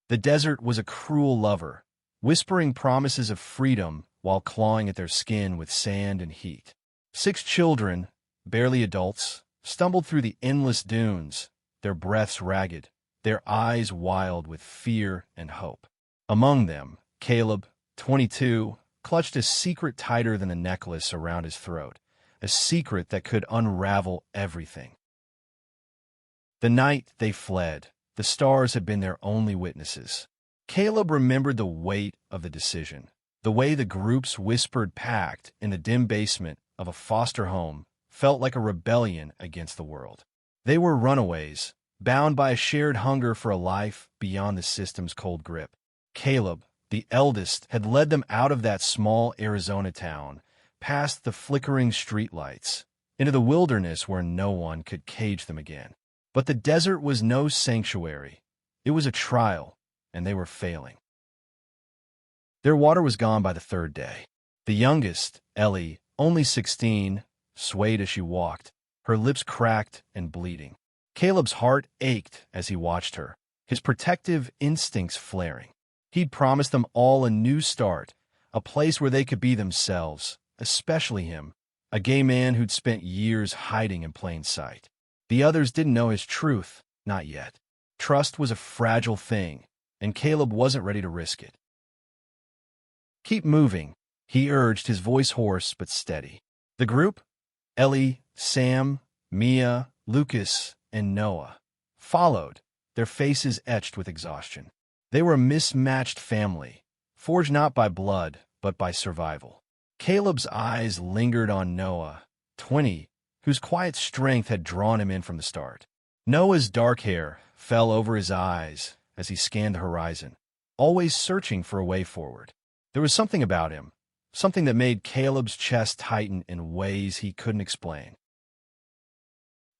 The desert was a cruel lover, whispering promises of freedom while clawing at their skin with sand and heat. 6 children, barely adults, stumbled through the endless dunes, their breaths ragged, their eyes wild with fear and hope. Among them, Caleb, 22, clutched a secret tighter than a necklace around his throat, a secret that could unravel everything. The night they fled, the stars had been their only witnesses. Caleb remembered the weight of the decision, the way the groups whispered packed in the dim basement of a foster home felt like a rebellion against the world. They were runaways, bound by a shared hunger for a life beyond the system's cold grip. Caleb, the eldest, had led them out of that small Arizona town, past the flickering streetlights, into the wilderness where no one could cage them again. But the desert was no sanctuary. It was a trial, and they were failing. Their water was gone by the 3rd day. The youngest, Ellie, only 16, swayed as she walked, her lips cracked and bleeding. Caleb's heart ached as he watched her, his protective instincts flaring. He'd promised them all a new start, a place where they could be themselves, especially him, a gay man who'd spent years hiding in plain sight. The others didn't know his truth, not yet. Trust was a fragile thing, and Caleb wasn't ready to risk it. "Keep moving," he urged, his voice hoarse but steady. The group, Ellie, Sam, Mia, Lucas, and Noah, followed, their faces etched with exhaustion. They were a mismatched family, forged not by blood, but by survival. Caleb's eyes lingered on Noah, 20, whose quiet strength had drawn him in from the start. Noah's dark hair fell over his eyes as he scanned the horizon, always searching for a way forward. There was something about him, something that made Caleb's chest tighten in ways he couldn't explain.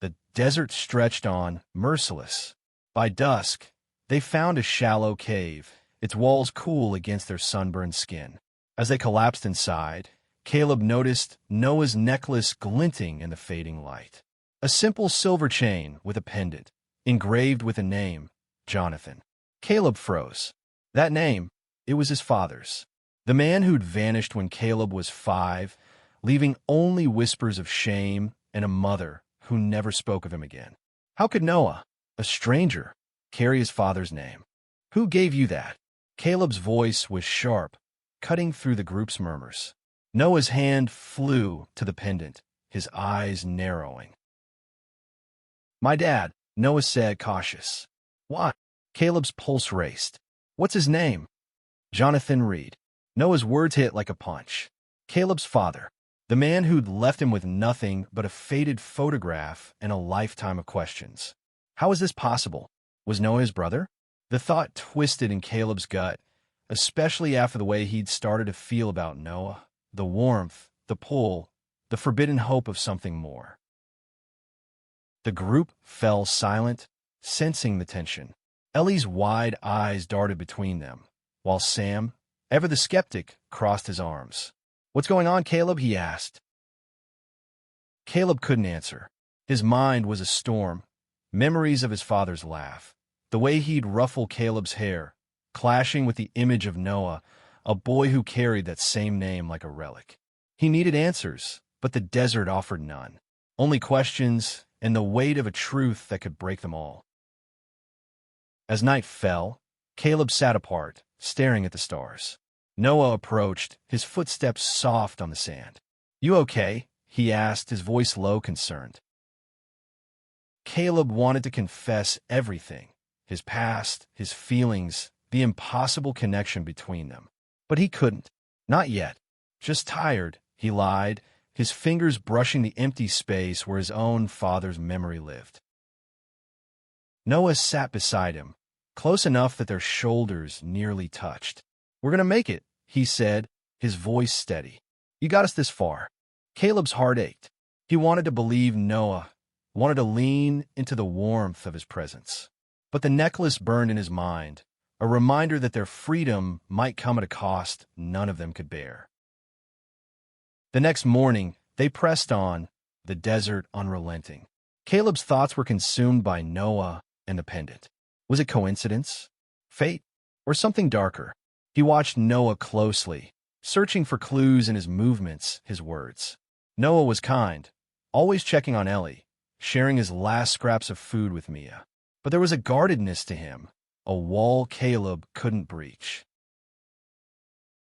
The desert stretched on, merciless. By dusk, they found a shallow cave, its walls cool against their sunburned skin. As they collapsed inside, Caleb noticed Noah's necklace glinting in the fading light. A simple silver chain with a pendant, engraved with a name, Jonathan. Caleb froze. That name, it was his father's. The man who'd vanished when Caleb was 5, leaving only whispers of shame and a mother who never spoke of him again. How could Noah, a stranger, carry his father's name? "Who gave you that?" Caleb's voice was sharp, cutting through the group's murmurs. Noah's hand flew to the pendant, his eyes narrowing. "My dad," Noah said, cautious. "Why?" Caleb's pulse raced. "What's his name?" "Jonathan Reed." Noah's words hit like a punch. Caleb's father, the man who'd left him with nothing but a faded photograph and a lifetime of questions. How was this possible? Was Noah his brother? The thought twisted in Caleb's gut, especially after the way he'd started to feel about Noah. The warmth, the pull, the forbidden hope of something more. The group fell silent, sensing the tension. Ellie's wide eyes darted between them, while Sam, ever the skeptic, crossed his arms. "What's going on, Caleb?" he asked. Caleb couldn't answer. His mind was a storm, memories of his father's laugh, the way he'd ruffle Caleb's hair, clashing with the image of Noah, a boy who carried that same name like a relic. He needed answers, but the desert offered none. Only questions and the weight of a truth that could break them all. As night fell, Caleb sat apart, staring at the stars. Noah approached, his footsteps soft on the sand. "You okay?" he asked, his voice low, concerned. Caleb wanted to confess everything, his past, his feelings, the impossible connection between them. But he couldn't. Not yet. "Just tired," he lied, his fingers brushing the empty space where his own father's memory lived. Noah sat beside him, close enough that their shoulders nearly touched. "We're gonna make it," he said, his voice steady. "You got us this far." Caleb's heart ached. He wanted to believe Noah, wanted to lean into the warmth of his presence. But the necklace burned in his mind, a reminder that their freedom might come at a cost none of them could bear. The next morning, they pressed on, the desert unrelenting. Caleb's thoughts were consumed by Noah and the pendant. Was it coincidence? Fate? or something darker? He watched Noah closely, searching for clues in his movements, his words. Noah was kind, always checking on Ellie, sharing his last scraps of food with Mia. But there was a guardedness to him, a wall Caleb couldn't breach.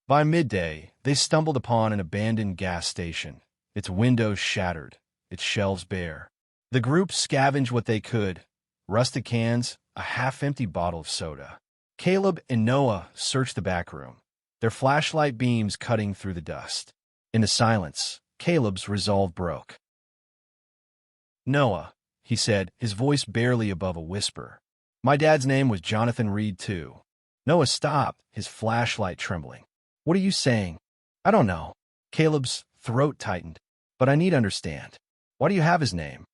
By midday, they stumbled upon an abandoned gas station, its windows shattered, its shelves bare. The group scavenged what they could, rusted cans, a half-empty bottle of soda. Caleb and Noah searched the back room, their flashlight beams cutting through the dust. In the silence, Caleb's resolve broke. "Noah," he said, his voice barely above a whisper. "My dad's name was Jonathan Reed, too." Noah stopped, his flashlight trembling. "What are you saying?" "I don't know." Caleb's throat tightened. "But I need to understand. Why do you have his name?"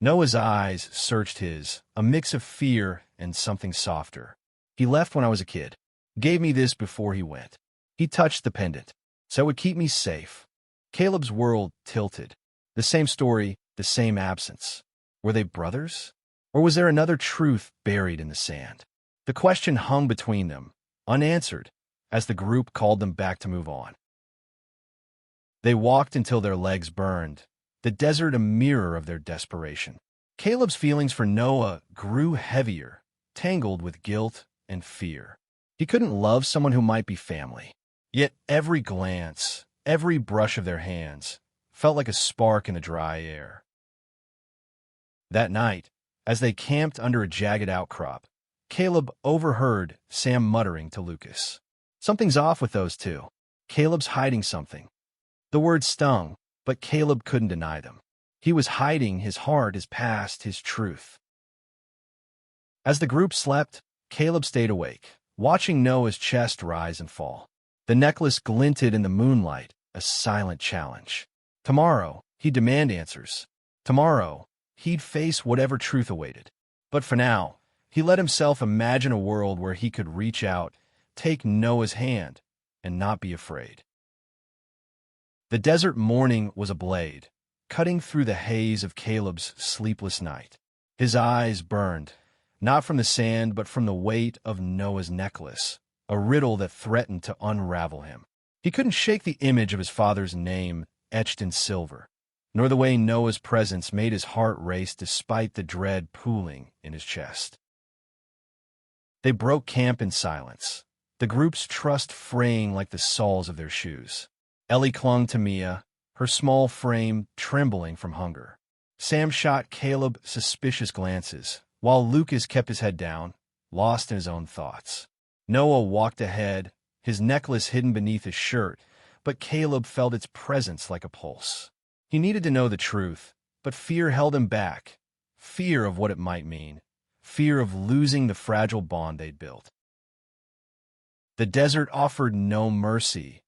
Noah's eyes searched his, a mix of fear and something softer. "He left when I was a kid. Gave me this before he went. He touched the pendant, so it would keep me safe." Caleb's world tilted. The same story, the same absence. Were they brothers? Or was there another truth buried in the sand? The question hung between them, unanswered, as the group called them back to move on. They walked until their legs burned, the desert a mirror of their desperation. Caleb's feelings for Noah grew heavier, tangled with guilt and fear. He couldn't love someone who might be family. Yet every glance, every brush of their hands, felt like a spark in the dry air. That night, as they camped under a jagged outcrop, Caleb overheard Sam muttering to Lucas, "Something's off with those two. Caleb's hiding something." The words stung, but Caleb couldn't deny them. He was hiding his heart, his past, his truth. As the group slept, Caleb stayed awake, watching Noah's chest rise and fall. The necklace glinted in the moonlight, a silent challenge. Tomorrow, he'd demand answers. Tomorrow, he'd face whatever truth awaited. But for now, he let himself imagine a world where he could reach out, take Noah's hand, and not be afraid. The desert morning was a blade, cutting through the haze of Caleb's sleepless night. His eyes burned, not from the sand but from the weight of Noah's necklace, a riddle that threatened to unravel him. He couldn't shake the image of his father's name etched in silver, nor the way Noah's presence made his heart race despite the dread pooling in his chest. They broke camp in silence, the group's trust fraying like the soles of their shoes. Ellie clung to Mia, her small frame trembling from hunger. Sam shot Caleb suspicious glances, while Lucas kept his head down, lost in his own thoughts. Noah walked ahead, his necklace hidden beneath his shirt, but Caleb felt its presence like a pulse. He needed to know the truth, but fear held him back. Fear of what it might mean. Fear of losing the fragile bond they'd built. The desert offered no mercy,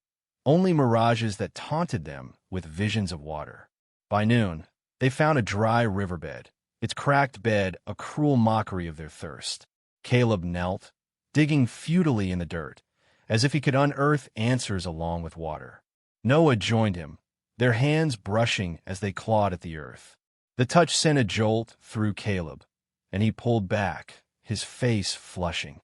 only mirages that taunted them with visions of water. By noon, they found a dry riverbed, its cracked bed a cruel mockery of their thirst. Caleb knelt, digging futilely in the dirt, as if he could unearth answers along with water. Noah joined him, their hands brushing as they clawed at the earth. The touch sent a jolt through Caleb, and he pulled back, his face flushing.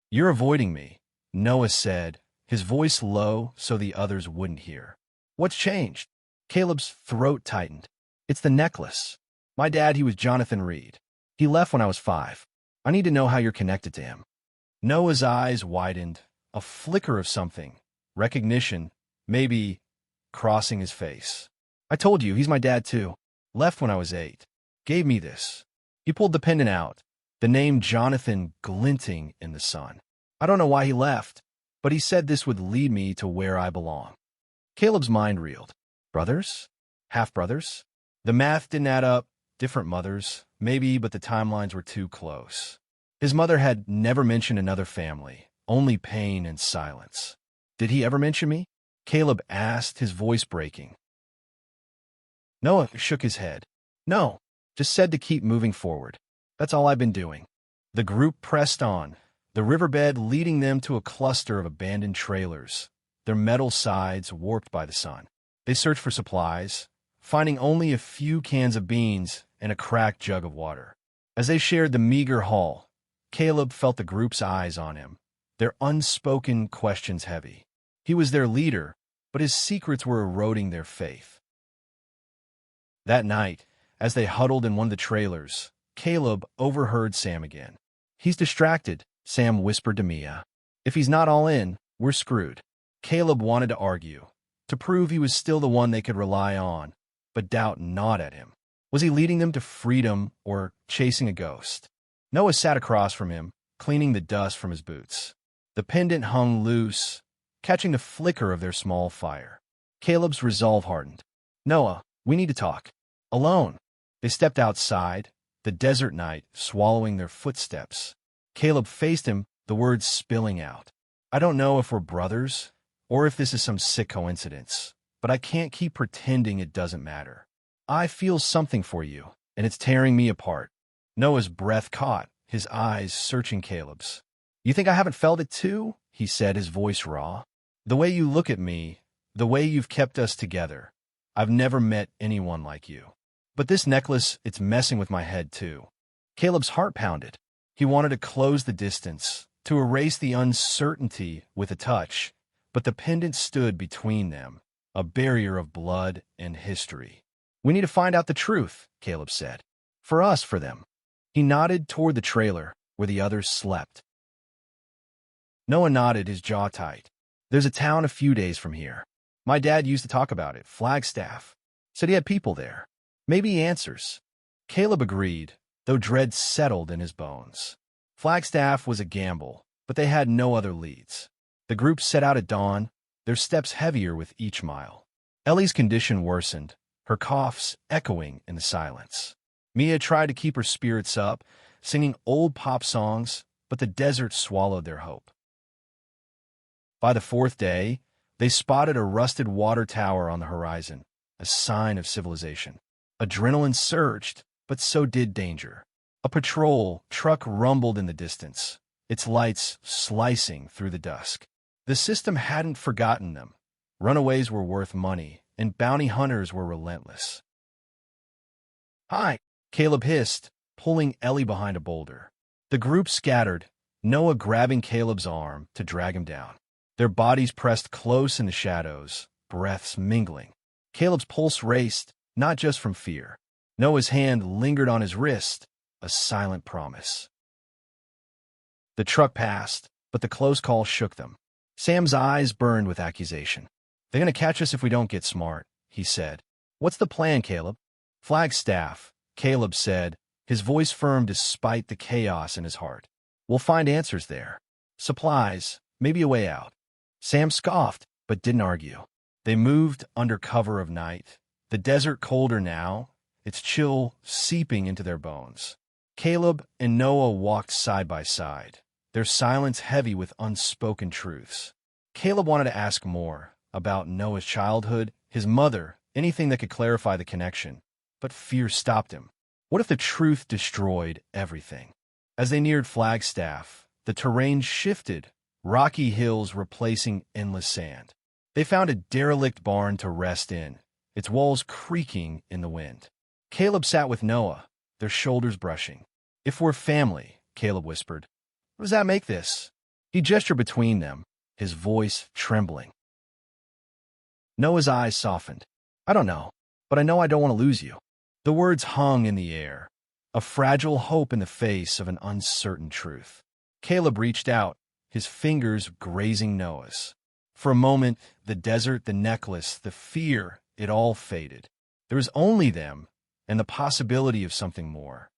"You're avoiding me," Noah said, his voice low so the others wouldn't hear. "What's changed?" Caleb's throat tightened. "It's the necklace. My dad, he was Jonathan Reed. He left when I was 5. I need to know how you're connected to him." Noah's eyes widened, a flicker of something, recognition, maybe, crossing his face. "I told you, he's my dad too. Left when I was 8. Gave me this." He pulled the pendant out, the name Jonathan glinting in the sun. "I don't know why he left, but he said this would lead me to where I belong." Caleb's mind reeled. Brothers? Half-brothers? The math didn't add up. Different mothers, maybe, but the timelines were too close. His mother had never mentioned another family, only pain and silence. "Did he ever mention me?" Caleb asked, his voice breaking. Noah shook his head. "No, just said to keep moving forward. That's all I've been doing." The group pressed on, the riverbed leading them to a cluster of abandoned trailers, their metal sides warped by the sun. They searched for supplies, finding only a few cans of beans and a cracked jug of water. As they shared the meager haul, Caleb felt the group's eyes on him, their unspoken questions heavy. He was their leader, but his secrets were eroding their faith. That night, as they huddled in one of the trailers, Caleb overheard Sam again. "He's distracted," Sam whispered to Mia. "If he's not all in, we're screwed." Caleb wanted to argue, to prove he was still the one they could rely on, but doubt gnawed at him. Was he leading them to freedom or chasing a ghost? Noah sat across from him, cleaning the dust from his boots. The pendant hung loose, catching the flicker of their small fire. Caleb's resolve hardened. "Noah, we need to talk. Alone." They stepped outside, the desert night swallowing their footsteps. Caleb faced him, the words spilling out. "I don't know if we're brothers, or if this is some sick coincidence, but I can't keep pretending it doesn't matter. I feel something for you, and it's tearing me apart." Noah's breath caught, his eyes searching Caleb's. "You think I haven't felt it too?" he said, his voice raw. "The way you look at me, the way you've kept us together. I've never met anyone like you. But this necklace, it's messing with my head too." Caleb's heart pounded. He wanted to close the distance, to erase the uncertainty with a touch, but the pendant stood between them, a barrier of blood and history. "We need to find out the truth," Caleb said. "For us, for them." He nodded toward the trailer, where the others slept. Noah nodded, his jaw tight. "There's a town a few days from here. My dad used to talk about it, Flagstaff. Said he had people there. Maybe answers." Caleb agreed, though dread settled in his bones. Flagstaff was a gamble, but they had no other leads. The group set out at dawn, their steps heavier with each mile. Ellie's condition worsened, her coughs echoing in the silence. Mia tried to keep her spirits up, singing old pop songs, but the desert swallowed their hope. By the fourth day, they spotted a rusted water tower on the horizon, a sign of civilization. Adrenaline surged, but so did danger. A patrol truck rumbled in the distance, its lights slicing through the dusk. The system hadn't forgotten them. Runaways were worth money, and bounty hunters were relentless. "Hi," Caleb hissed, pulling Ellie behind a boulder. The group scattered, Noah grabbing Caleb's arm to drag him down. Their bodies pressed close in the shadows, breaths mingling. Caleb's pulse raced, not just from fear. Noah's hand lingered on his wrist, a silent promise. The truck passed, but the close call shook them. Sam's eyes burned with accusation. "They're going to catch us if we don't get smart," he said. "What's the plan, Caleb?" "Flagstaff," Caleb said, his voice firm despite the chaos in his heart. "We'll find answers there. Supplies, maybe a way out." Sam scoffed, but didn't argue. They moved under cover of night, the desert colder now, its chill seeping into their bones. Caleb and Noah walked side by side, their silence heavy with unspoken truths. Caleb wanted to ask more about Noah's childhood, his mother, anything that could clarify the connection, but fear stopped him. What if the truth destroyed everything? As they neared Flagstaff, the terrain shifted, rocky hills replacing endless sand. They found a derelict barn to rest in, its walls creaking in the wind. Caleb sat with Noah, their shoulders brushing. "If we're family," Caleb whispered, "what does that make this?" He gestured between them, his voice trembling. Noah's eyes softened. "I don't know, but I know I don't want to lose you." The words hung in the air, a fragile hope in the face of an uncertain truth. Caleb reached out, his fingers grazing Noah's. For a moment, the desert, the necklace, the fear, it all faded. There was only them and the possibility of something more.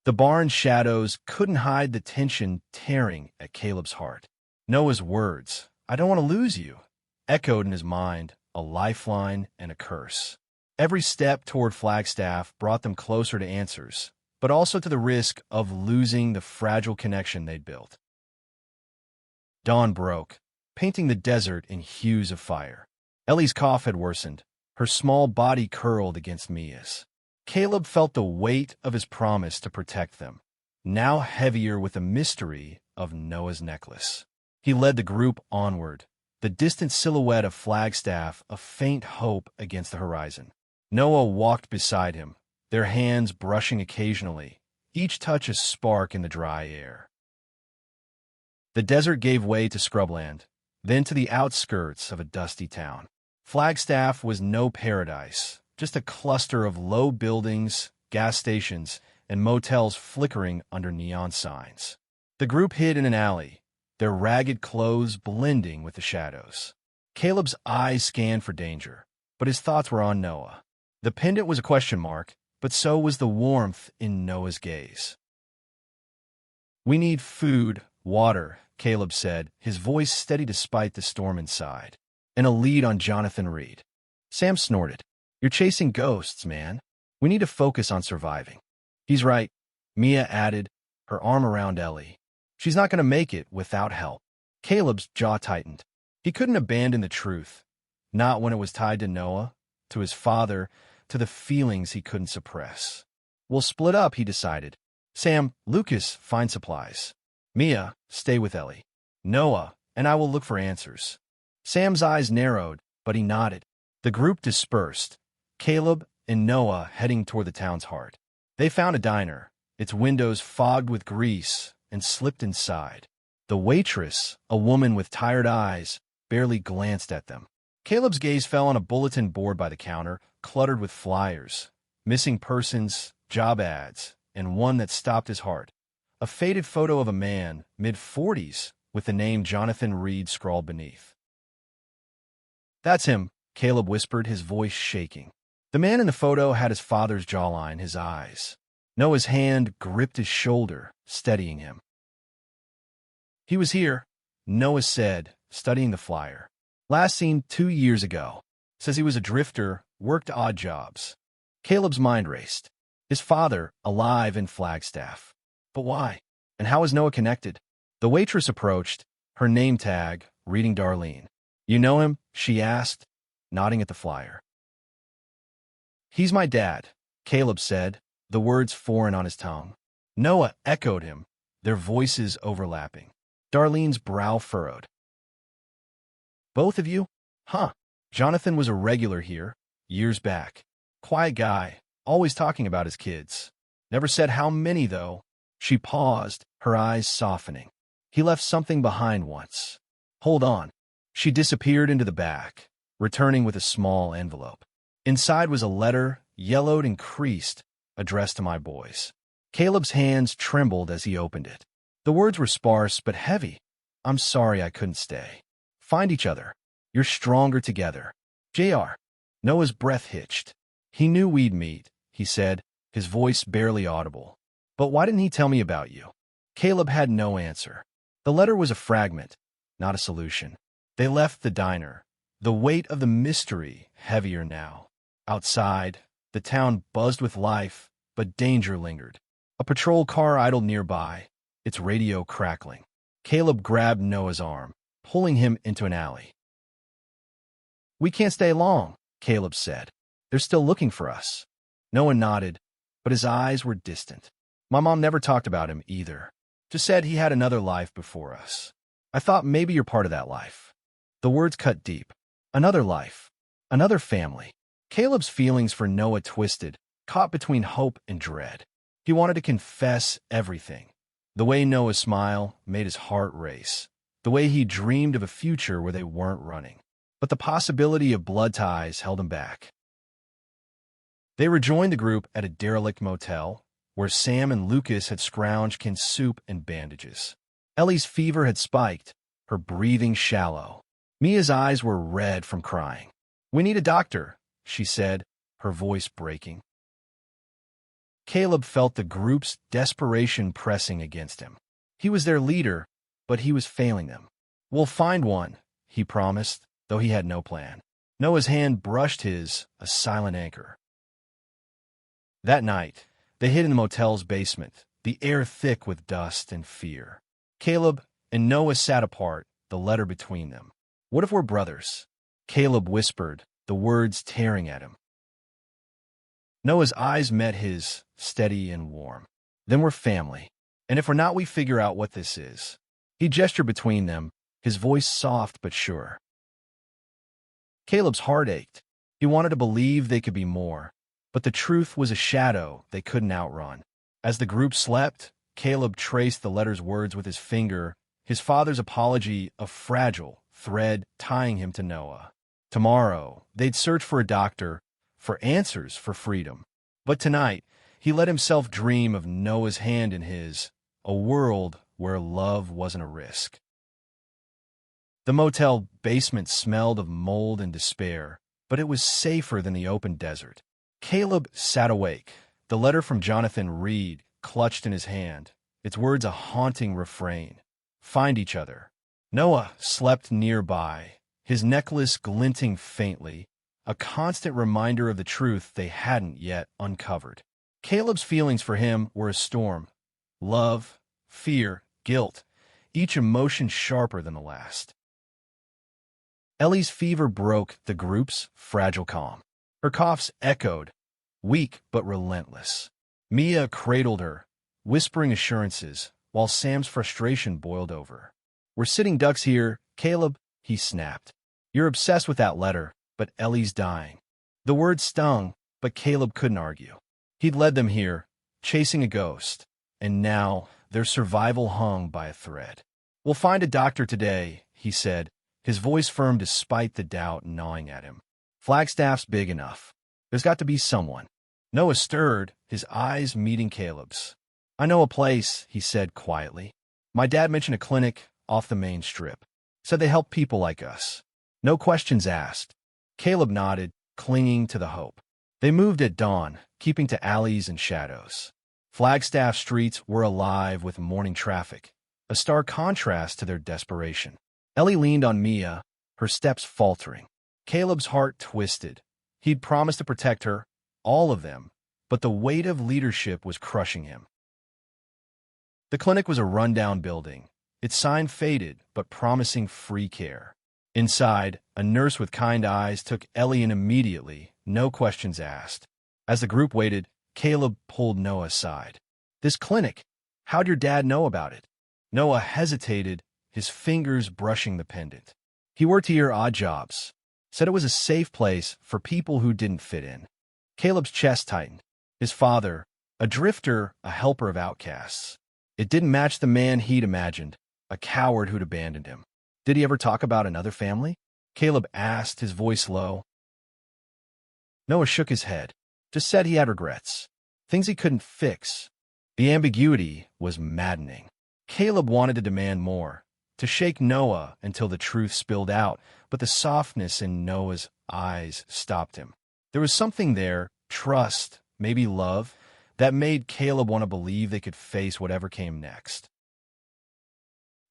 The barn shadows couldn't hide the tension tearing at Caleb's heart. Noah's words, "I don't want to lose you," echoed in his mind, a lifeline and a curse. Every step toward Flagstaff brought them closer to answers, but also to the risk of losing the fragile connection they'd built. Dawn broke, painting the desert in hues of fire. Ellie's cough had worsened, her small body curled against Mia's. Caleb felt the weight of his promise to protect them, now heavier with the mystery of Noah's necklace. He led the group onward, the distant silhouette of Flagstaff a faint hope against the horizon. Noah walked beside him, their hands brushing occasionally, each touch a spark in the dry air. The desert gave way to scrubland, then to the outskirts of a dusty town. Flagstaff was no paradise, just a cluster of low buildings, gas stations, and motels flickering under neon signs. The group hid in an alley, their ragged clothes blending with the shadows. Caleb's eyes scanned for danger, but his thoughts were on Noah. The pendant was a question mark, but so was the warmth in Noah's gaze. "We need food, water," Caleb said, his voice steady despite the storm inside. "And a lead on Jonathan Reed." Sam snorted. "You're chasing ghosts, man. We need to focus on surviving." "He's right," Mia added, her arm around Ellie. "She's not going to make it without help." Caleb's jaw tightened. He couldn't abandon the truth, not when it was tied to Noah, to his father, to the feelings he couldn't suppress. "We'll split up," he decided. "Sam, Lucas, find supplies. Mia, stay with Ellie. Noah and I will look for answers." Sam's eyes narrowed, but he nodded. The group dispersed, Caleb and Noah heading toward the town's heart. They found a diner, its windows fogged with grease, and slipped inside. The waitress, a woman with tired eyes, barely glanced at them. Caleb's gaze fell on a bulletin board by the counter, cluttered with flyers, missing persons, job ads, and one that stopped his heart. A faded photo of a man, mid-40s, with the name Jonathan Reed scrawled beneath. "That's him," Caleb whispered, his voice shaking. The man in the photo had his father's jawline, his eyes. Noah's hand gripped his shoulder, steadying him. "He was here," Noah said, studying the flyer. "Last seen 2 years ago. Says he was a drifter, worked odd jobs." Caleb's mind raced. His father, alive in Flagstaff. But why? And how was Noah connected? The waitress approached, her name tag, reading Darlene. "You know him?" she asked, nodding at the flyer. "He's my dad," Caleb said, the words foreign on his tongue. Noah echoed him, their voices overlapping. Darlene's brow furrowed. "Both of you? Huh. Jonathan was a regular here, years back. Quiet guy, always talking about his kids. Never said how many, though." She paused, her eyes softening. "He left something behind once. Hold on." She disappeared into the back, returning with a small envelope. Inside was a letter, yellowed and creased, addressed to my boys. Caleb's hands trembled as he opened it. The words were sparse but heavy. "I'm sorry I couldn't stay. Find each other. You're stronger together. JR." Noah's breath hitched. "He knew we'd meet," he said, his voice barely audible. "But why didn't he tell me about you?" Caleb had no answer. The letter was a fragment, not a solution. They left the diner, the weight of the mystery heavier now. Outside, the town buzzed with life, but danger lingered. A patrol car idled nearby, its radio crackling. Caleb grabbed Noah's arm, pulling him into an alley. "We can't stay long," Caleb said. "They're still looking for us." Noah nodded, but his eyes were distant. "My mom never talked about him either. Just said he had another life before us. I thought maybe you're part of that life." The words cut deep. Another life. Another family. Caleb's feelings for Noah twisted, caught between hope and dread. He wanted to confess everything. The way Noah's smile made his heart race. The way he dreamed of a future where they weren't running. But the possibility of blood ties held him back. They rejoined the group at a derelict motel, where Sam and Lucas had scrounged canned soup and bandages. Ellie's fever had spiked, her breathing shallow. Mia's eyes were red from crying. "We need a doctor," she said, her voice breaking. Caleb felt the group's desperation pressing against him. He was their leader, but he was failing them. "We'll find one," he promised, though he had no plan. Noah's hand brushed his, a silent anchor. That night, they hid in the motel's basement, the air thick with dust and fear. Caleb and Noah sat apart, the letter between them. "What if we're brothers?" Caleb whispered, the words tearing at him. Noah's eyes met his, steady and warm. "Then we're family. And if we're not, we figure out what this is." He gestured between them, his voice soft but sure. Caleb's heart ached. He wanted to believe they could be more, but the truth was a shadow they couldn't outrun. As the group slept, Caleb traced the letter's words with his finger, his father's apology a fragile thread tying him to Noah. Tomorrow, they'd search for a doctor, for answers for freedom. But tonight, he let himself dream of Noah's hand in his, a world where love wasn't a risk. The motel basement smelled of mold and despair, but it was safer than the open desert. Caleb sat awake, the letter from Jonathan Reed clutched in his hand, its words a haunting refrain. Find each other. Noah slept nearby, his necklace glinting faintly, a constant reminder of the truth they hadn't yet uncovered. Caleb's feelings for him were a storm. Love, fear, guilt, each emotion sharper than the last. Ellie's fever broke the group's fragile calm. Her coughs echoed, weak but relentless. Mia cradled her, whispering assurances, while Sam's frustration boiled over. We're sitting ducks here, Caleb, he snapped. You're obsessed with that letter, but Ellie's dying. The words stung, but Caleb couldn't argue. He'd led them here, chasing a ghost, and now their survival hung by a thread. We'll find a doctor today, he said, his voice firm despite the doubt gnawing at him. Flagstaff's big enough. There's got to be someone. Noah stirred, his eyes meeting Caleb's. I know a place, he said quietly. My dad mentioned a clinic off the main strip. Said they help people like us. No questions asked. Caleb nodded, clinging to the hope. They moved at dawn, keeping to alleys and shadows. Flagstaff streets were alive with morning traffic, a stark contrast to their desperation. Ellie leaned on Mia, her steps faltering. Caleb's heart twisted. He'd promised to protect her, all of them, but the weight of leadership was crushing him. The clinic was a rundown building, its sign faded but promising free care. Inside, a nurse with kind eyes took Ellie in immediately, no questions asked. As the group waited, Caleb pulled Noah aside. This clinic, how'd your dad know about it? Noah hesitated, his fingers brushing the pendant. He worked here odd jobs, said it was a safe place for people who didn't fit in. Caleb's chest tightened. His father, a drifter, a helper of outcasts. It didn't match the man he'd imagined, a coward who'd abandoned him. Did he ever talk about another family? Caleb asked, his voice low. Noah shook his head, just said he had regrets, things he couldn't fix. The ambiguity was maddening. Caleb wanted to demand more, to shake Noah until the truth spilled out, but the softness in Noah's eyes stopped him. There was something there, trust, maybe love, that made Caleb want to believe they could face whatever came next.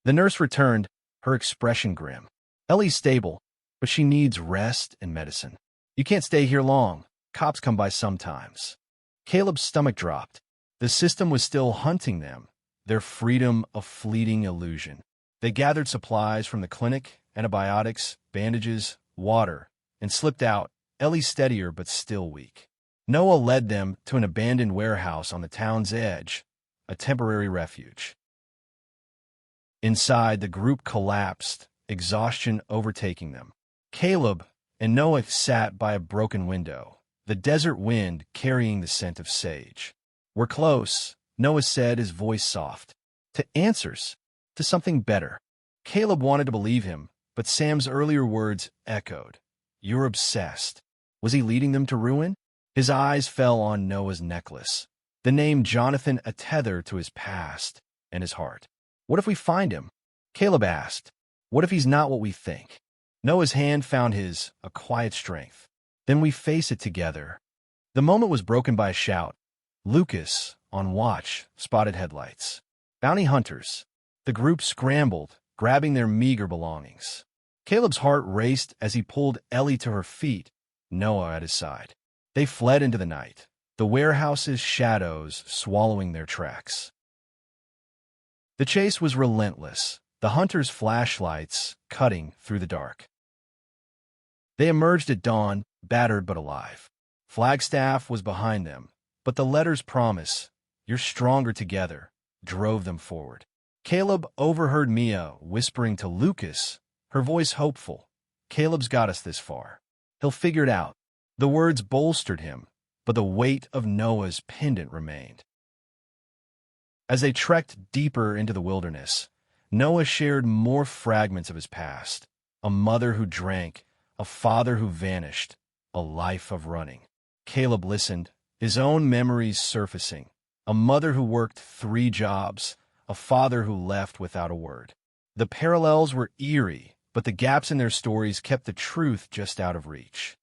The nurse returned, her expression grim. Ellie's stable, but she needs rest and medicine. You can't stay here long. Cops come by sometimes. Caleb's stomach dropped. The system was still hunting them, their freedom a fleeting illusion. They gathered supplies from the clinic, antibiotics, bandages, water, and slipped out, Ellie steadier but still weak. Noah led them to an abandoned warehouse on the town's edge, a temporary refuge. Inside, the group collapsed, exhaustion overtaking them. Caleb and Noah sat by a broken window, the desert wind carrying the scent of sage. We're close, Noah said, his voice soft. To answers, to something better. Caleb wanted to believe him, but Sam's earlier words echoed. You're obsessed. Was he leading them to ruin? His eyes fell on Noah's necklace, the name Jonathan a tether to his past and his heart. What if we find him? Caleb asked. What if he's not what we think? Noah's hand found his, a quiet strength. Then we face it together. The moment was broken by a shout. Lucas, on watch, spotted headlights. Bounty hunters. The group scrambled, grabbing their meager belongings. Caleb's heart raced as he pulled Ellie to her feet, Noah at his side. They fled into the night, the warehouse's shadows swallowing their tracks. The chase was relentless, the hunters' flashlights cutting through the dark. They emerged at dawn, battered but alive. Flagstaff was behind them, but the letter's promise, you're stronger together, drove them forward. Caleb overheard Mia whispering to Lucas, her voice hopeful. Caleb's got us this far. He'll figure it out. The words bolstered him, but the weight of Noah's pendant remained. As they trekked deeper into the wilderness, Noah shared more fragments of his past. A mother who drank, a father who vanished, a life of running. Caleb listened, his own memories surfacing. A mother who worked 3 jobs, a father who left without a word. The parallels were eerie, but the gaps in their stories kept the truth just out of reach.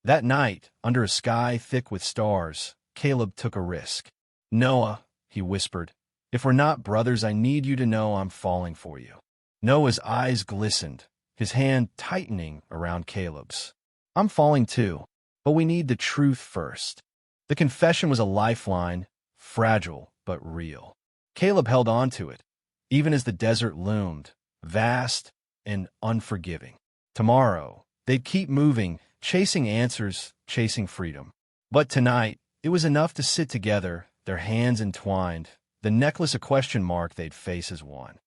That night, under a sky thick with stars, Caleb took a risk. "Noah," he whispered, "if we're not brothers, I need you to know I'm falling for you." Noah's eyes glistened, his hand tightening around Caleb's. "I'm falling too, but we need the truth first." The confession was a lifeline, fragile but real. Caleb held on to it, even as the desert loomed, vast and unforgiving. Tomorrow, they'd keep moving, chasing answers, chasing freedom. But tonight, it was enough to sit together, their hands entwined, the necklace a question mark they'd face as one.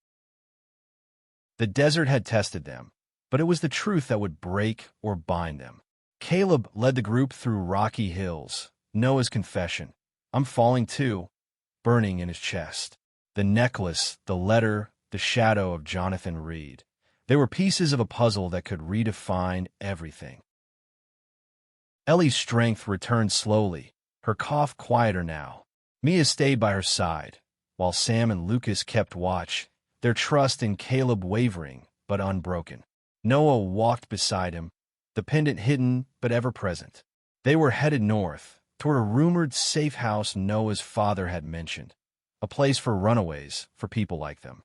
The desert had tested them, but it was the truth that would break or bind them. Caleb led the group through rocky hills, Noah's confession, "I'm falling too," burning in his chest. The necklace, the letter, the shadow of Jonathan Reed. They were pieces of a puzzle that could redefine everything. Ellie's strength returned slowly, her cough quieter now. Mia stayed by her side, while Sam and Lucas kept watch, their trust in Caleb wavering but unbroken. Noah walked beside him, the pendant hidden but ever present. They were headed north, toward a rumored safe house Noah's father had mentioned, a place for runaways, for people like them.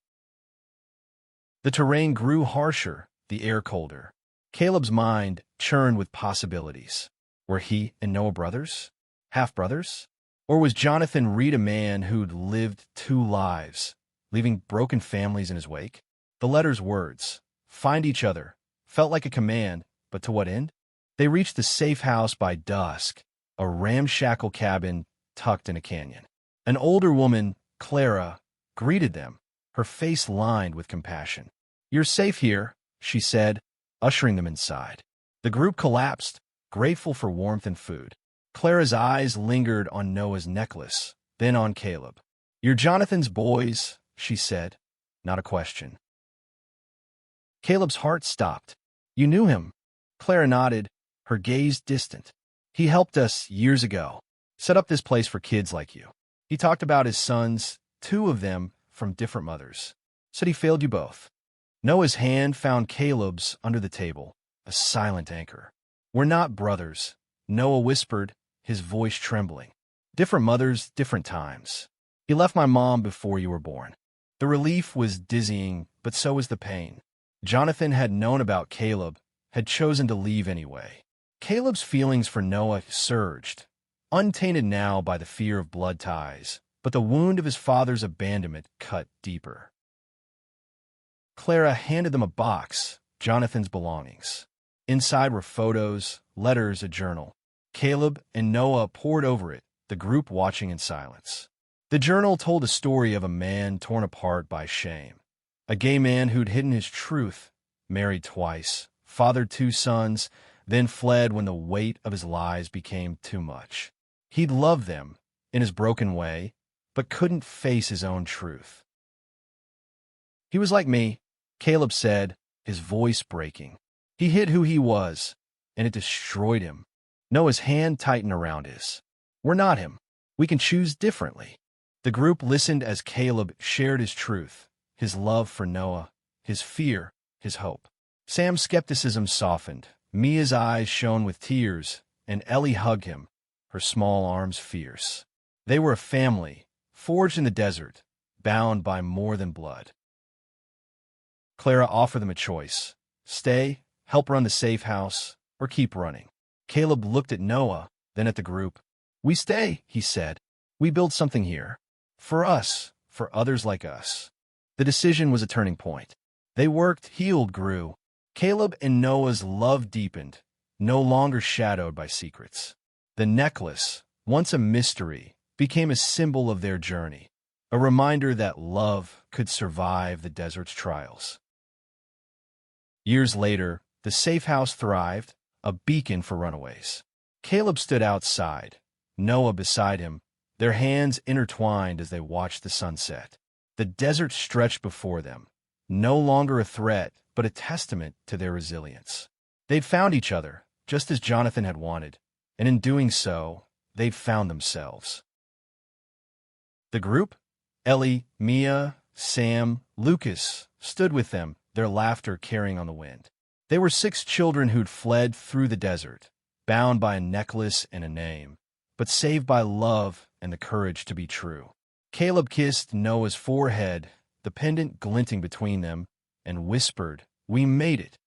The terrain grew harsher, the air colder. Caleb's mind churned with possibilities. Were he and Noah brothers? Half-brothers? Or was Jonathan Reed a man who'd lived 2 lives, leaving broken families in his wake? The letter's words, "Find each other," felt like a command, but to what end? They reached the safe house by dusk, a ramshackle cabin tucked in a canyon. An older woman, Clara, greeted them, her face lined with compassion. "You're safe here," she said, ushering them inside. The group collapsed, grateful for warmth and food. Clara's eyes lingered on Noah's necklace, then on Caleb. "You're Jonathan's boys," she said, not a question. Caleb's heart stopped. "You knew him?" Clara nodded, her gaze distant. "He helped us years ago, set up this place for kids like you. He talked about his sons, 2 of them from different mothers. Said he failed you both." Noah's hand found Caleb's under the table, a silent anchor. "We're not brothers," Noah whispered, his voice trembling. "Different mothers, different times. He left my mom before you were born." The relief was dizzying, but so was the pain. Jonathan had known about Caleb, had chosen to leave anyway. Caleb's feelings for Noah surged, untainted now by the fear of blood ties, but the wound of his father's abandonment cut deeper. Clara handed them a box, Jonathan's belongings. Inside were photos, letters, a journal. Caleb and Noah pored over it, the group watching in silence. The journal told a story of a man torn apart by shame. A gay man who'd hidden his truth, married twice, fathered 2 sons, then fled when the weight of his lies became too much. He'd loved them, in his broken way, but couldn't face his own truth. "He was like me," Caleb said, his voice breaking. "He hid who he was, and it destroyed him." Noah's hand tightened around his. "We're not him. We can choose differently." The group listened as Caleb shared his truth, his love for Noah, his fear, his hope. Sam's skepticism softened. Mia's eyes shone with tears, and Ellie hugged him, her small arms fierce. They were a family, forged in the desert, bound by more than blood. Clara offered them a choice: stay, help run the safe house, or keep running. Caleb looked at Noah, then at the group. "We stay," he said. "We build something here. For us, for others like us." The decision was a turning point. They worked, healed, grew. Caleb and Noah's love deepened, no longer shadowed by secrets. The necklace, once a mystery, became a symbol of their journey, a reminder that love could survive the desert's trials. Years later, the safe house thrived, a beacon for runaways. Caleb stood outside, Noah beside him, their hands intertwined as they watched the sunset. The desert stretched before them, no longer a threat, but a testament to their resilience. They'd found each other, just as Jonathan had wanted, and in doing so, they'd found themselves. The group, Ellie, Mia, Sam, Lucas, stood with them, their laughter carrying on the wind. They were 6 children who'd fled through the desert, bound by a necklace and a name, but saved by love and the courage to be true. Caleb kissed Noah's forehead, the pendant glinting between them, and whispered, "We made it."